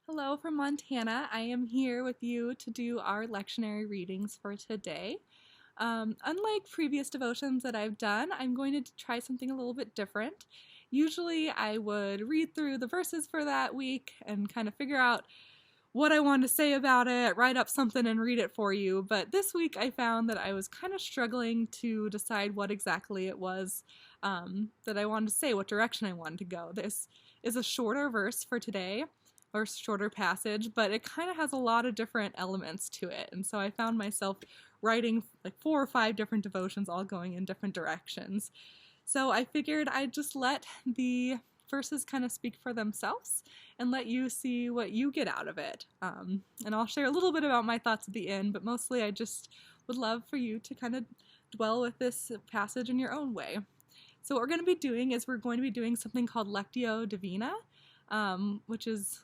Hello from Montana. I am here with you to do our lectionary readings for today. Unlike previous devotions that I've done, I'm going to try something a little bit different. Usually I would read through the verses for that week and kind of figure out what I wanted to say about it, write up something and read it for you. But this week I found that I was kind of struggling to decide what exactly it was that I wanted to say, what direction I wanted to go. This is a shorter verse for today, or shorter passage, but it kind of has a lot of different elements to it. And so I found myself writing like 4 or 5 different devotions all going in different directions. So I figured I'd just let the verses kind of speak for themselves and let you see what you get out of it. And I'll share a little bit about my thoughts at the end, but mostly I just would love for you to kind of dwell with this passage in your own way. So what we're going to be doing is we're going to be doing something called Lectio Divina, which is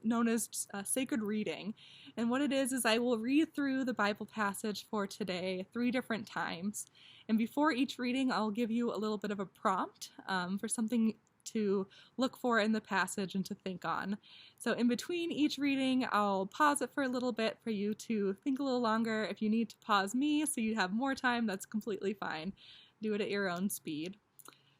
known as sacred reading. And what it is I will read through the Bible passage for today 3 different times. And before each reading, I'll give you a little bit of a prompt for something to look for in the passage and to think on. So in between each reading, I'll pause it for a little bit for you to think a little longer. If you need to pause me so you have more time, that's completely fine. Do it at your own speed.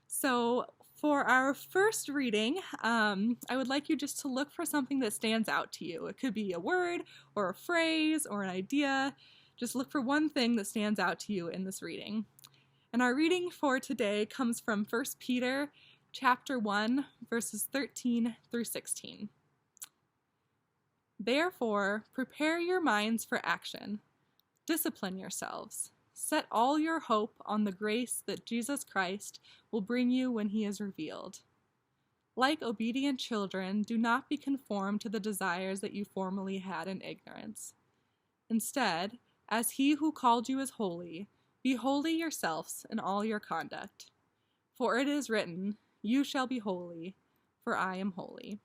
So for our first reading, I would like you just to look for something that stands out to you. It could be a word or a phrase or an idea. Just look for one thing that stands out to you in this reading. And our reading for today comes from 1 Peter chapter 1, verses 13 through 16. Therefore, prepare your minds for action. Discipline yourselves. Set all your hope on the grace that Jesus Christ will bring you when he is revealed. Like obedient children, do not be conformed to the desires that you formerly had in ignorance. Instead, as he who called you is holy, be holy yourselves in all your conduct. For it is written, "You shall be holy, for I am holy."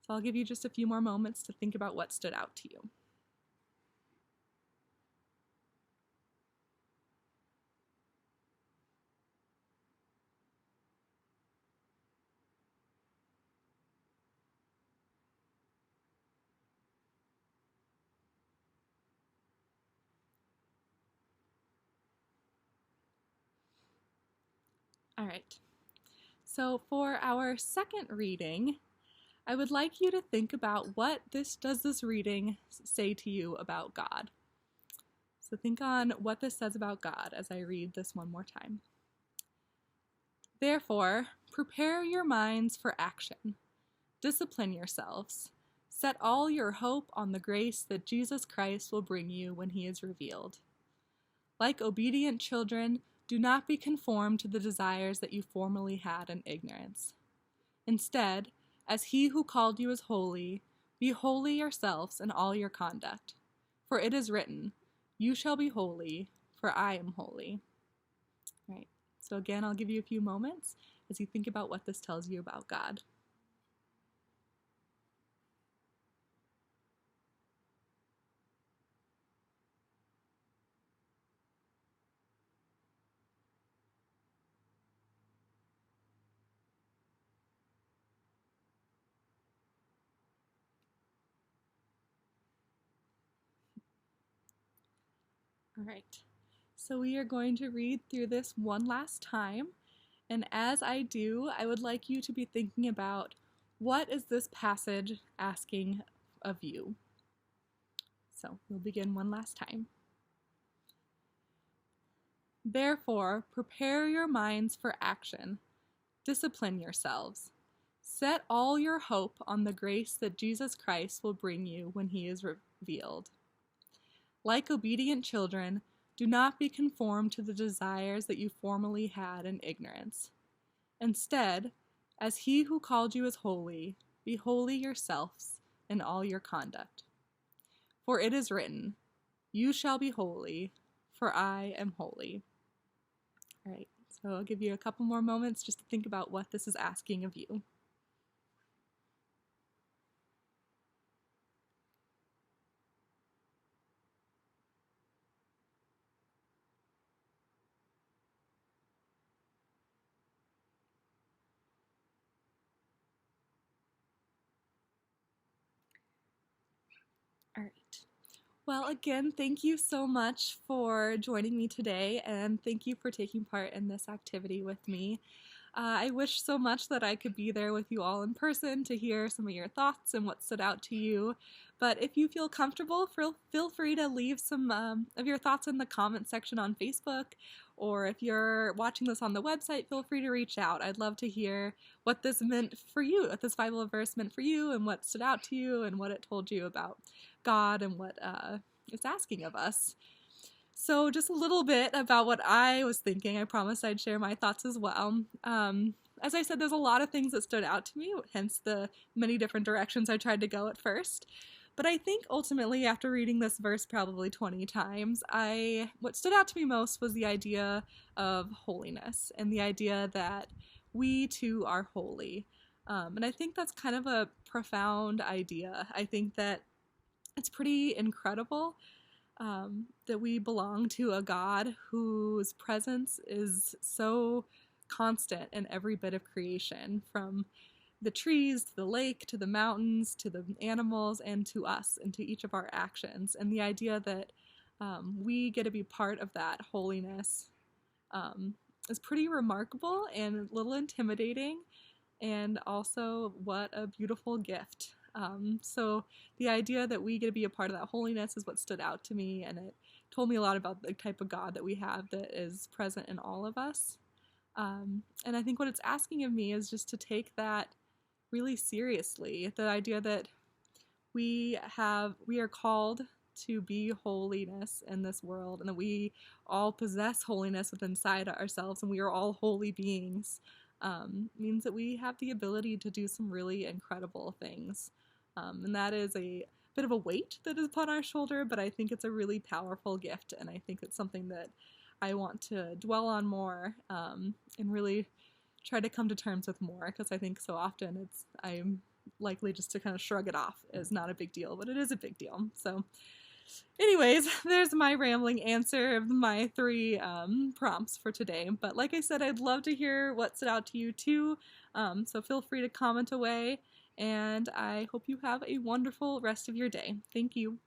So I'll give you just a few more moments to think about what stood out to you. All right. So for our second reading, I would like you to think about what does this reading say to you about God. So think on what this says about God as I read this one more time. Therefore, prepare your minds for action. Discipline yourselves. Set all your hope on the grace that Jesus Christ will bring you when he is revealed. Like obedient children, do not be conformed to the desires that you formerly had in ignorance. Instead, as he who called you is holy, be holy yourselves in all your conduct. For it is written, "You shall be holy, for I am holy." All right. So again, I'll give you a few moments as you think about what this tells you about God. All right. So we are going to read through this one last time. And as I do, I would like you to be thinking about what is this passage asking of you? So we'll begin one last time. Therefore, prepare your minds for action. Discipline yourselves. Set all your hope on the grace that Jesus Christ will bring you when he is revealed. Like obedient children, do not be conformed to the desires that you formerly had in ignorance. Instead, as he who called you is holy, be holy yourselves in all your conduct. For it is written, "You shall be holy, for I am holy." All right, so I'll give you a couple more moments just to think about what this is asking of you. Well, again, thank you so much for joining me today, and thank you for taking part in this activity with me. I wish so much that I could be there with you all in person to hear some of your thoughts and what stood out to you. But if you feel comfortable, feel free to leave some of your thoughts in the comment section on Facebook. Or if you're watching this on the website, feel free to reach out. I'd love to hear what this meant for you, what this Bible verse meant for you, and what stood out to you, and what it told you about God and what it's asking of us. So, just a little bit about what I was thinking. I promised I'd share my thoughts as well. As I said, there's a lot of things that stood out to me, hence the many different directions I tried to go at first. But I think ultimately, after reading this verse probably 20 times, what stood out to me most was the idea of holiness and the idea that we too are holy. And I think that's kind of a profound idea. I think that it's pretty incredible that we belong to a God whose presence is so constant in every bit of creation, from the trees to the lake to the mountains to the animals and to us and to each of our actions. And the idea that we get to be part of that holiness is pretty remarkable and a little intimidating, and also what a beautiful gift. So the idea that we get to be a part of that holiness is what stood out to me, and it told me a lot about the type of God that we have that is present in all of us. And I think what it's asking of me is just to take that really seriously, the idea that we are called to be holiness in this world, and that we all possess holiness within inside ourselves, and we are all holy beings. Means that we have the ability to do some really incredible things. And that is a bit of a weight that is upon our shoulder, but I think it's a really powerful gift, and I think it's something that I want to dwell on more and really try to come to terms with more, because I think so often I'm likely just to kind of shrug it off as not a big deal, but it is a big deal. So anyways, there's my rambling answer of my 3 prompts for today. But like I said, I'd love to hear what stood out to you too. So feel free to comment away, and I hope you have a wonderful rest of your day. Thank you.